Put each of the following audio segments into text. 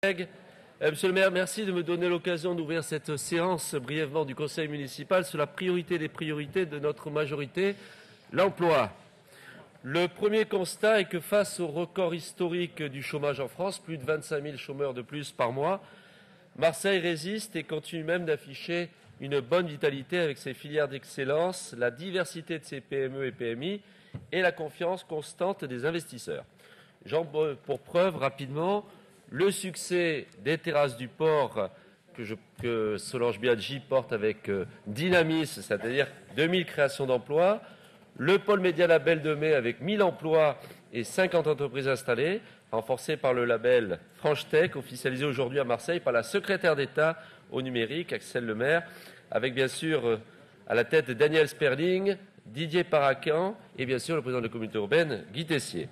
Monsieur le maire, merci de me donner l'occasion d'ouvrir cette séance brièvement du conseil municipal sur la priorité des priorités de notre majorité, l'emploi. Le premier constat est que face au record historique du chômage en France, plus de 25 000 chômeurs de plus par mois, Marseille résiste et continue même d'afficher une bonne vitalité avec ses filières d'excellence, la diversité de ses PME et PMI et la confiance constante des investisseurs. J'en veux pour preuve rapidement le succès des terrasses du port que Solange Biaggi porte avec dynamisme, c'est-à-dire 2000 créations d'emplois, le pôle média Label de Mai avec 1000 emplois et 50 entreprises installées, renforcé par le label Franche Tech, officialisé aujourd'hui à Marseille par la secrétaire d'État au numérique, Axel Lemaire, avec bien sûr à la tête Daniel Sperling, Didier Paracan et bien sûr le président de la communauté urbaine, Guy Tessier.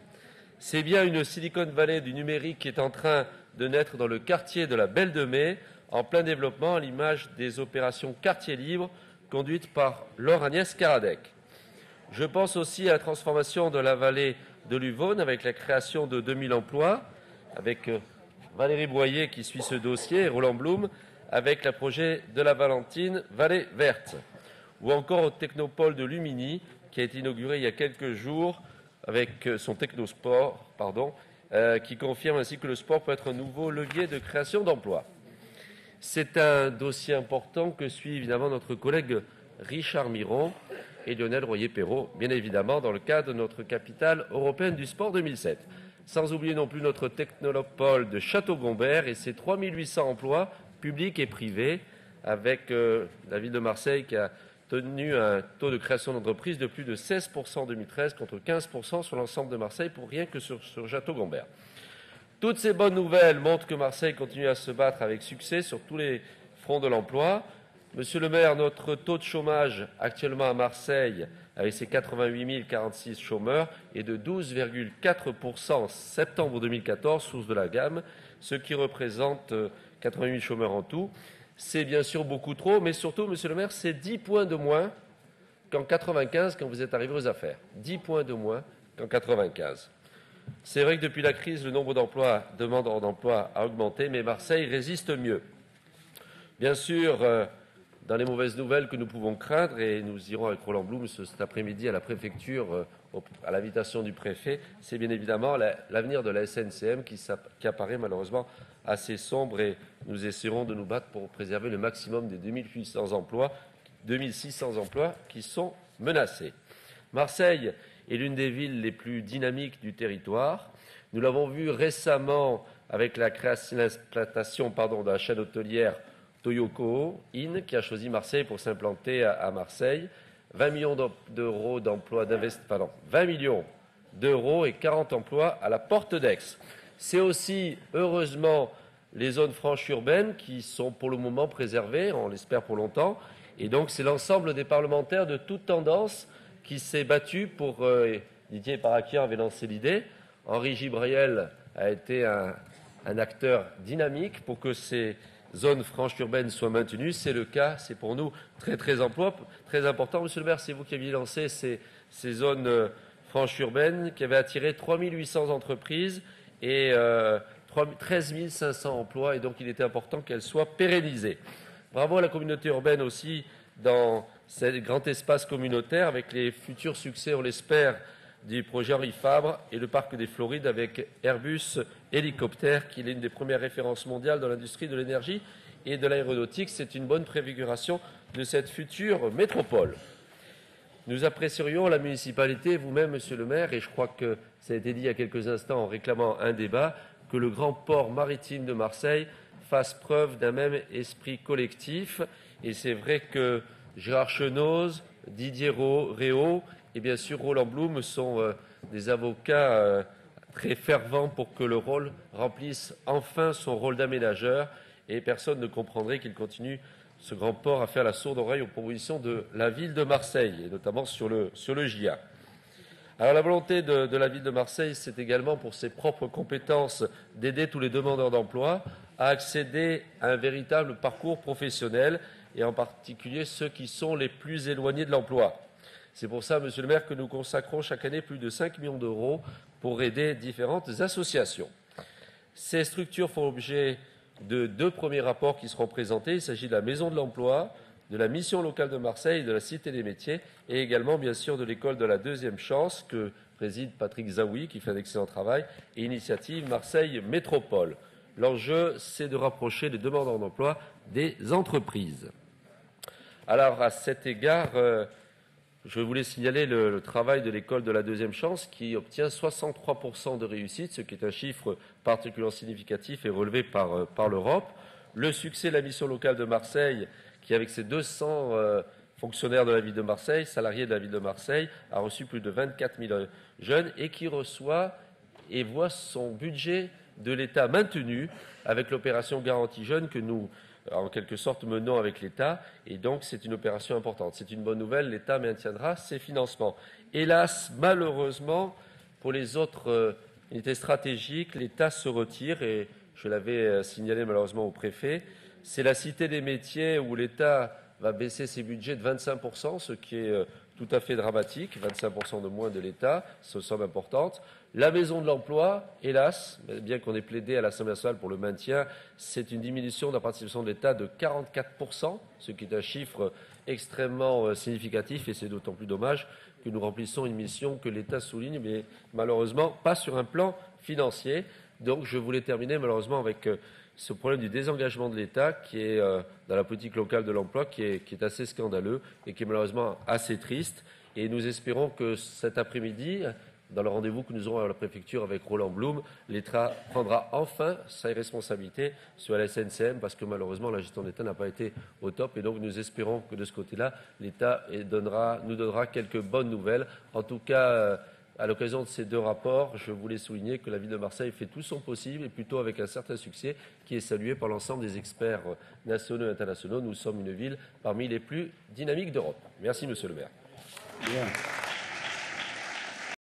C'est bien une Silicon Valley du numérique qui est en train de naître dans le quartier de la Belle de Mai, en plein développement à l'image des opérations quartier libre conduites par Laure Agnès Karadec. Je pense aussi à la transformation de la vallée de l'Uvonne avec la création de 2000 emplois, avec Valérie Boyer qui suit ce dossier et Roland Blum avec le projet de la Valentine Vallée Verte, ou encore au Technopole de Lumini qui a été inauguré il y a quelques jours avec son Technosport, qui confirme ainsi que le sport peut être un nouveau levier de création d'emplois. C'est un dossier important que suit évidemment notre collègue Richard Miron et Lionel Royer-Perrault, bien évidemment dans le cadre de notre capitale européenne du sport 2007. Sans oublier non plus notre Technopole de Château-Gombert et ses 3800 emplois publics et privés, avec la ville de Marseille qui a tenu un taux de création d'entreprise de plus de 16% en 2013 contre 15% sur l'ensemble de Marseille pour rien que sur Château-Gombert. Toutes ces bonnes nouvelles montrent que Marseille continue à se battre avec succès sur tous les fronts de l'emploi. Monsieur le maire, notre taux de chômage actuellement à Marseille, avec ses 88 046 chômeurs, est de 12,4% en septembre 2014, source de la gamme, ce qui représente 88 000 chômeurs en tout. C'est bien sûr beaucoup trop, mais surtout, monsieur le maire, c'est 10 points de moins qu'en 95 quand vous êtes arrivé aux affaires. 10 points de moins qu'en 95. C'est vrai que depuis la crise, le nombre demandeurs d'emploi a augmenté, mais Marseille résiste mieux. Bien sûr, dans les mauvaises nouvelles que nous pouvons craindre, et nous irons avec Roland Blum cet après-midi à la préfecture, à l'invitation du préfet, c'est bien évidemment l'avenir de la SNCM qui apparaît malheureusement assez sombre et nous essaierons de nous battre pour préserver le maximum des 2600 emplois qui sont menacés. Marseille est l'une des villes les plus dynamiques du territoire. Nous l'avons vu récemment avec la création de la chaîne hôtelière Toyoko In qui a choisi Marseille pour s'implanter à Marseille. 20 millions d'euros d'emplois 20 millions d'euros et 40 emplois à la porte d'Aix. C'est aussi, heureusement, les zones franches urbaines qui sont pour le moment préservées, on l'espère pour longtemps. Et donc, c'est l'ensemble des parlementaires de toute tendance qui s'est battu pour... Didier Paraquian avait lancé l'idée. Henri Gibriel a été un acteur dynamique pour que ces zones franches urbaines soient maintenues. C'est le cas, c'est pour nous très important. Monsieur le maire, c'est vous qui aviez lancé ces zones franches urbaines qui avaient attiré 3800 entreprises et 13 500 emplois, et donc il était important qu'elles soient pérennisées. Bravo à la communauté urbaine aussi dans ces grands espaces communautaires avec les futurs succès, on l'espère, du projet Henri Fabre et le parc des Florides avec Airbus Hélicoptère, qui est l'une des premières références mondiales dans l'industrie de l'énergie et de l'aéronautique. C'est une bonne préfiguration de cette future métropole. Nous apprécierions la municipalité, vous-même, monsieur le maire, et je crois que ça a été dit il y a quelques instants en réclamant un débat, que le grand port maritime de Marseille fasse preuve d'un même esprit collectif. Et c'est vrai que Gérard Chenoz, Didier Réau et bien sûr Roland Blum sont des avocats très fervents pour que le rôle remplisse enfin son rôle d'aménageur. Et personne ne comprendrait qu'il continue, ce grand port, à faire la sourde oreille aux propositions de la ville de Marseille, et notamment sur le GIA. Alors la volonté de la ville de Marseille, c'est également pour ses propres compétences d'aider tous les demandeurs d'emploi à accéder à un véritable parcours professionnel et en particulier ceux qui sont les plus éloignés de l'emploi. C'est pour ça, monsieur le maire, que nous consacrons chaque année plus de 5 millions d'euros pour aider différentes associations. Ces structures font l'objet de 2 premiers rapports qui seront présentés. Il s'agit de la Maison de l'Emploi, de la Mission locale de Marseille, de la Cité des métiers et également, bien sûr, de l'École de la Deuxième Chance que préside Patrick Zaoui, qui fait un excellent travail, et Initiative Marseille Métropole. L'enjeu, c'est de rapprocher les demandeurs d'emploi des entreprises. Alors, à cet égard, je voulais signaler le travail de l'École de la Deuxième Chance qui obtient 63% de réussite, ce qui est un chiffre particulièrement significatif et relevé par l'Europe. Le succès de la mission locale de Marseille, qui avec ses 200 fonctionnaires de la ville de Marseille, salariés de la ville de Marseille, a reçu plus de 24 000 jeunes et qui reçoit et voit son budget de l'État maintenu avec l'opération Garantie Jeunes que nous, en quelque sorte, menons avec l'État. Et donc, c'est une opération importante. C'est une bonne nouvelle. L'État maintiendra ses financements. Hélas, malheureusement, pour les autres unités stratégiques, l'État se retire et je l'avais signalé malheureusement au préfet. C'est la Cité des métiers où l'État va baisser ses budgets de 25%, ce qui est tout à fait dramatique, 25% de moins de l'État, ce somme importante. La Maison de l'Emploi, hélas, bien qu'on ait plaidé à l'Assemblée nationale pour le maintien, c'est une diminution de la participation de l'État de 44%, ce qui est un chiffre extrêmement significatif et c'est d'autant plus dommage que nous remplissons une mission que l'État souligne, mais malheureusement pas sur un plan financier. Donc je voulais terminer malheureusement avec ce problème du désengagement de l'État qui est dans la politique locale de l'emploi qui est assez scandaleux et qui est malheureusement assez triste. Et nous espérons que cet après-midi, dans le rendez-vous que nous aurons à la préfecture avec Roland Blum, l'État prendra enfin sa responsabilité sur la SNCM parce que malheureusement la gestion de l'État n'a pas été au top et donc nous espérons que de ce côté-là, l'État nous donnera quelques bonnes nouvelles. En tout cas, à l'occasion de ces 2 rapports, je voulais souligner que la ville de Marseille fait tout son possible et plutôt avec un certain succès qui est salué par l'ensemble des experts nationaux et internationaux. Nous sommes une ville parmi les plus dynamiques d'Europe. Merci, Monsieur le maire. Bien.